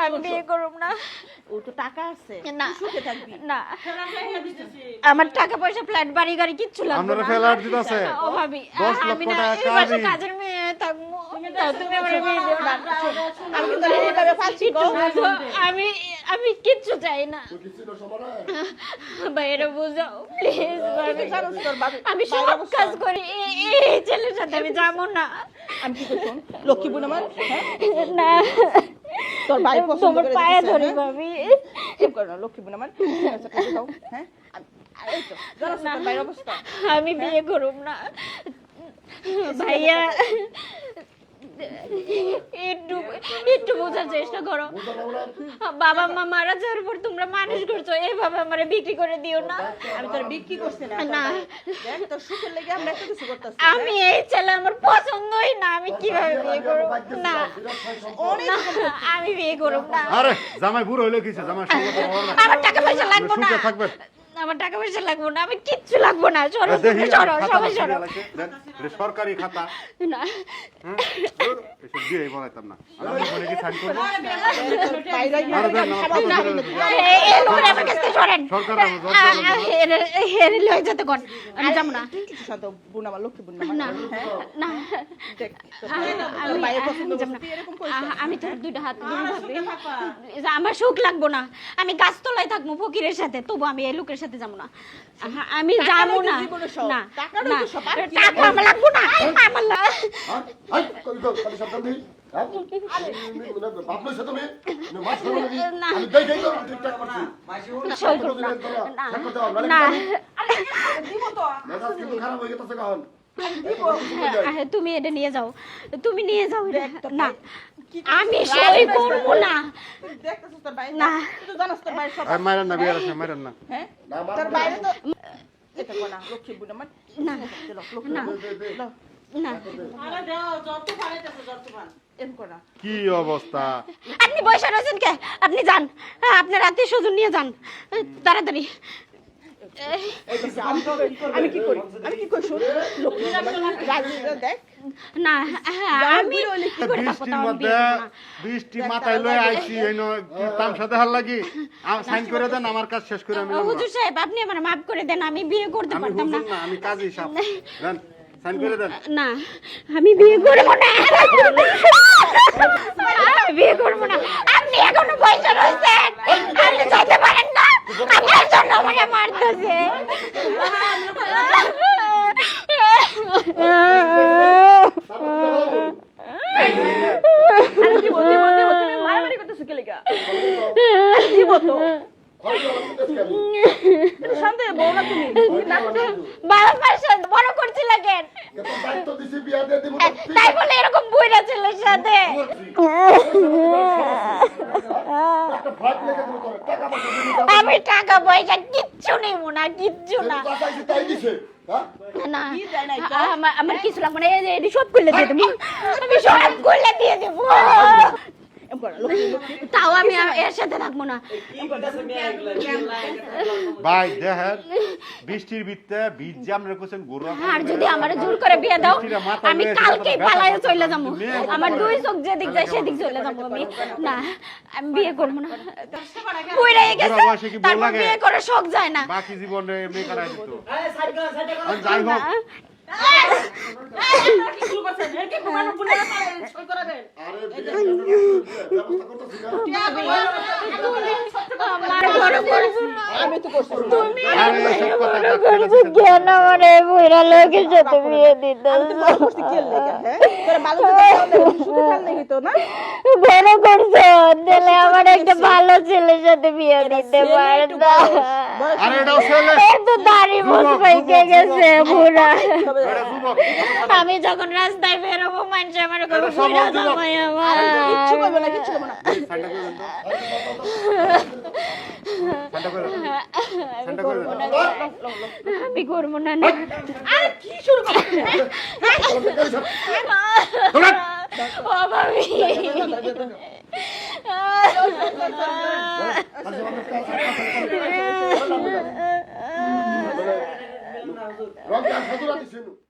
আমি বিয়ে করব না। ও তো টাকা আছে, না সুখে থাকবি। না, আমার টাকা পয়সা ফ্ল্যাট বাড়ি গাড়ি কিচ্ছু লাগবে আপনারা না। ফেলার দিতেছে ও ভাবি 10 লক্ষ আমি না টাকা এই বাসে কারি। কাজের মেয়ে থাকবো, তাও তুমি আমার বিয়ে দিও না। আমি কিন্তু এইভাবে পাচ্ছি গো। আমি আমি কিচ্ছু চাই না বাইরে বুঝাও প্লিজ ভাবি। জানোস তোর বাবা- আমি সব বাইরে অবস্থা। কাজ করি, এই ছেলের সাথে আমি যাবো না। আমি কি করছি লক্ষ্মী বোন আমার, হ্যাঁ? না তোর ভাই পছন্দ তোমার করে পায়ে দিছে, ধরি হ্যাঁ? ভাবি। চুপ কর না লক্ষ্মী বোন আমার, ঠিক আছে, কাছে যাও, হ্যাঁ? এই তো জানোস তোর ভাইয়ের অবস্থা। আমি বিয়ে করব না ভাইয়া, একটু একটু বোঝার চেষ্টা করো। বাবা মা মারা যাওয়ার পর তোমরা মানুষ করছো, এইভাবে আমারে বিক্রি করে দিও না। আমি তোর বিক্রি করছি না, না। দেখ তোর সুখের লেগে আমরা এত কিছু করতেছি। আমি এই ছেলে আমার পছন্দই না, আমি কিভাবে বিয়ে করব না। অনেক না, আমি বিয়ে করব না। আরে জামাই বুড়ো হইলো কিছু, জামাই সঙ্গে তো হবে না। আমার টাকা পয়সা লাগবে না, সুখে থাকবেন। আমার টাকা পয়সা লাগবে না, আমি কিচ্ছু লাগবে না। সরো দেখি সরো খাতা সবাই বাকি সরো। আছে, দেন, এটা সরকারি খাতা। না হ্যাঁ এসব দিয়ে বলাইতাম না, আমি ফোনে কি সাইন করব? তোর বাইরে গিয়ে আরে দেন, খাবার না, দিবি না। এই লোকের আমার কাছে সরেন। সরকার আমার জোর হেরে লয়ে যেতে কোন, আমি যাব না। তুই কিছু শান্ত বোন আমার লক্ষ্মী বোন আমার, না হ্যাঁ? না দেখ তোর ভাইয়ের পছন্দ আমি যাব না। করছিস, তুই এরকম করিস না। আমি তোর দুইটা হাত ধরে ভাবি, আমার সুখ লাগবো না। আমি গাছতলায় থাকবো ফকিরের সাথে, তবু আমি এই লোকের সাথে যাবো না। আমি যাবো না। জীবনে সব। না টাকার না, তো সব। আর কি টাকা আমার লাগবো না, আমার সই করবো না। না দিব তো। তুমি এটা নিয়ে যাও, তুমি নিয়ে যাও এটা। তোর না ভাই- কি আমি সই করবো না। তুই দেখতেছিস তোর বাইরে না। তুই তো জানাস তোর বাইরে সব আর মাইরান না, বিয়ার আছে মাইরান না। হ্যাঁ তোর বাইরে তো এটা কোন না লক্ষ্মী বোন আমার না চলো লক্ষ্মী না বোন না, এম কোন না কি অবস্থা! আপনি বসে রয়েছেন কে? আপনি যান, আপনার আত্মীয় স্বজন নিয়ে যান তাড়াতাড়ি। আমি কি করি শুন লক্ষ্মী রাজনীতি দেখ না আমি কি করে থাকবো, বৃষ্টির তাও আমি মধ্যে বিয়ে করবো না। বৃষ্টি মাথায় লয়ে আইছি, এইনো কি তামসা দেখার লাগি? সাইন করে দেন, আমার কাজ শেষ করে আমি যাবো। হুজুর সাহেব আপনি আমার মাফ করে দেন, আমি বিয়ে করতে আমি পারতাম না। হুজুর না, আমি কাজী সাহেব। দেন, সাইন করে দেন। না আমি বিয়ে করবো না, আমি বিয়ে করবো না। আপনি এখনো পয়সা রয়েছেন, আপনি যেতে পারেন না, আমার জন্য আমাকে মারতেছে। মারামারি করতেছ কি লাগা দিব তো শান্ত বউ না তুমি বাবা পাশে বড় করছিল কেন? তাই বলে এরকম বুইরা ছেলের সাথে আমি টাকা পয়সা কিচ্ছু নেব না, কিচ্ছু না। না আমার কিছু লাগবে না, এই যে সব করলে দিয়ে দেবো, আমি সব করলে দিয়ে দেবো। এম কোন লক্ষ্মী তাও আমি এর সাথে থাকবো না। ভাই দেখেন, বৃষ্টির ভিতরে বীজ যে আমরা রেখেছেন গরু আর যদি আমার জোর করে বিয়ে দাও, আমি কালকেই পালায়ে চলে যাবো। আমার দুই চোখ যেদিক যায় সেদিক চলে যাবো আমি। না আমি বিয়ে করবো না, বুইড়া হয়ে গেছে, বুড়া বয়সে কি বউ তারপর লাগে? বিয়ে করে শখ যায় না। বাকি জীবনে এমনি কাটাই দিত। আর যাই হোক, আমার বড় করবো না। আমি তো করছি তুমি আরে এসব কথা বাদ করছো দিতেছেন। কেন আমারে বুইড়া লোকের সাথে বিয়ে দিতে? আমি তো বড় করছি কি লাগা হ্যাঁ তোর ভালো তো শুধু ভাল লাগি তো না বড় করছো, দিলে আমার একটা ভালো ছেলের সাথে বিয়ে দিতে পারতা। আরে এটাও ছেলে, এর তো দাড়ি মুখ পেকে গেছে বুড়া। এটা যুবক। আমি যখন রাস্তায় বেরোবো মানুষ আমার এটা সব বুড়া যুবক। জামাই আমার। কিচ্ছু করবে না কিচ্ছু করবে না সাইনটা করে দেন তো। সাইনটা করে দেন। আমি সাইনটা করে করবো দেন। না, আমি করবো না। না আরে কি শুরু করছিস ও ভাবি রং